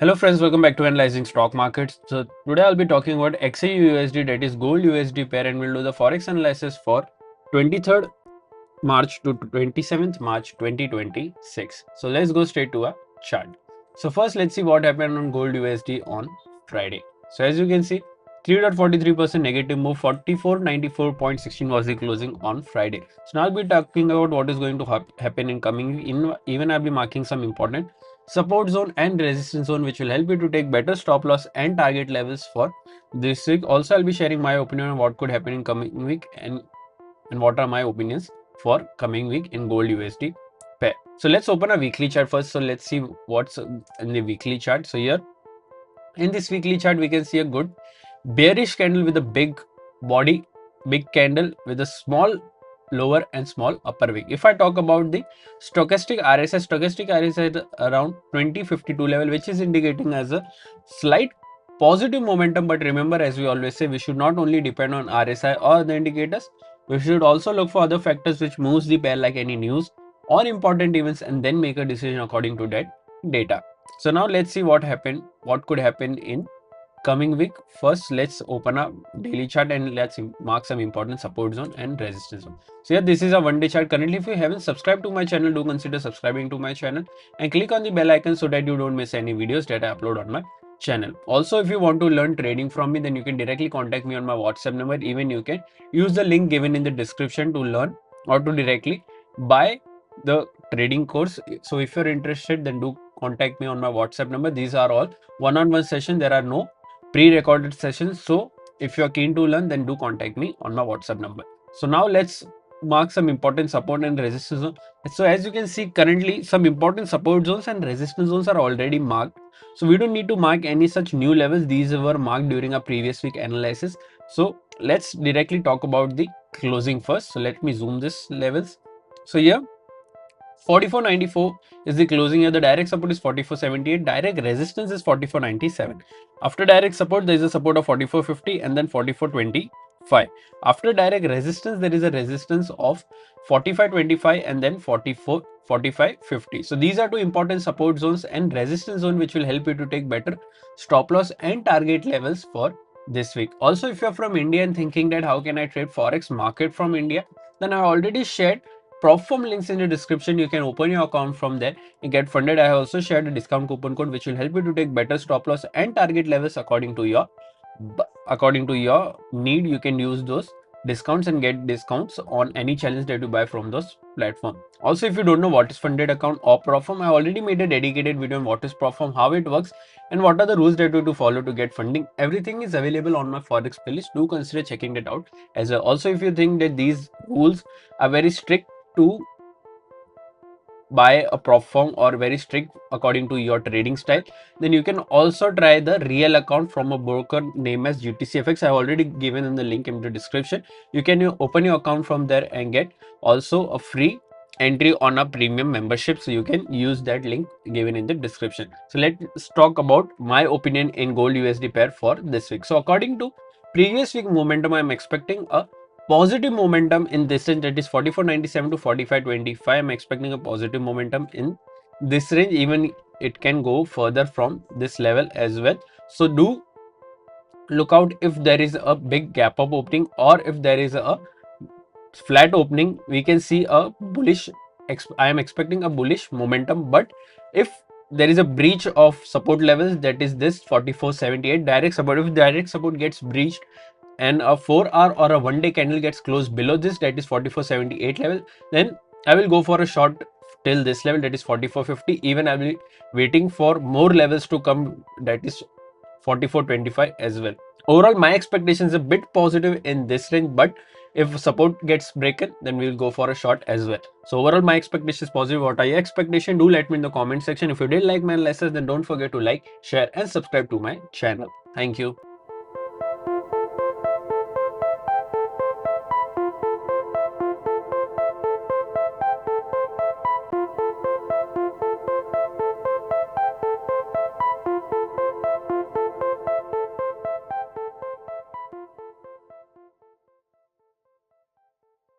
Hello friends, welcome back to Analyzing Stock Markets. So today I'll be talking about XAU USD, that is gold USD pair, and we'll do the forex analysis for 23rd March to 27th March 2026. So let's go straight to a chart. So first let's see what happened on gold USD on Friday. So as you can see, 3.43% negative move, 4494.16 was the closing on Friday. So now I'll be talking about what is going to happen in coming in. Even I'll be marking some important support zone and resistance zone, which will help you to take better stop loss and target levels for this week. Also, I'll be sharing my opinion on what could happen in coming week and what are my opinions for coming week in gold USD pair. So let's open a weekly chart first. So let's see what's in the weekly chart. So here in this weekly chart, we can see a good bearish candle with a big body, big candle with a small lower and small upper wick. If I talk about the stochastic RSI is around 2052 level, which is indicating as a slight positive momentum. But remember, as we always say, we should not only depend on RSI or the indicators, we should also look for other factors which moves the pair, like any news or important events, and then make a decision according to that data. So now let's see what could happen in coming week. First, let's open a daily chart and let's mark some important support zone and resistance zone. So here, this is a one-day chart. Currently, if you haven't subscribed to my channel, do consider subscribing to my channel and click on the bell icon so that you don't miss any videos that I upload on my channel. Also, if you want to learn trading from me, then you can directly contact me on my WhatsApp number. Even you can use the link given in the description to learn or to directly buy the trading course. So if you're interested, then do contact me on my WhatsApp number. These are all one-on-one session. There are no pre-recorded sessions. So if you're keen to learn, then do contact me on my WhatsApp number. So now let's mark some important support and resistance zone. So as you can see, currently some important support zones and resistance zones are already marked. So we don't need to mark any such new levels. These were marked during a previous week analysis. So let's directly talk about the closing first. So let me zoom this levels. So here 4494 is the closing here. The direct support is 4478. Direct resistance is 4497. After direct support, there is a support of 4450 and then 4425. After direct resistance, there is a resistance of 4525 and then 4550. So these are two important support zones and resistance zone, which will help you to take better stop loss and target levels for this week. Also, if you're from India and thinking that how can I trade forex market from India, then I already shared prop firm links in the description. You can open your account from there and get funded. I have also shared a discount coupon code which will help you to take better stop loss and target levels according to your need. You can use those discounts and get discounts on any challenge that you buy from those platform. Also, if you don't know what is funded account or prop firm, I already made a dedicated video on what is prop firm, how it works, and what are the rules that you have to follow to get funding. Everything is available on my forex playlist. Do consider checking that out as well. Also, if you think that these rules are very strict to buy a prop firm or very strict according to your trading style, then you can also try the real account from a broker named as UTCFX. I have already given in the link in the description. You can open your account from there and get also a free entry on a premium membership. So you can use that link given in the description. So let's talk about my opinion in gold USD pair for this week. So according to previous week momentum, I am expecting a positive momentum in this range, that is 4497 to 4525. I'm expecting a positive momentum in this range. Even it can go further from this level as well. So do look out if there is a big gap up opening or if there is a flat opening. We can see a bullish. I am expecting a bullish momentum, but if there is a breach of support levels, that is this 4478 direct support, if direct support gets breached and a 4-hour or a one-day candle gets closed below this, that is 4478 level, then I will go for a short till this level, that is 4450. Even I will be waiting for more levels to come, that is 4425 as well. Overall, my expectation is a bit positive in this range, but if support gets broken, then we'll go for a short as well. So overall, my expectation is positive. What are your expectations? Do let me in the comment section. If you did like my lessons, then don't forget to like, share and subscribe to my channel. Thank you.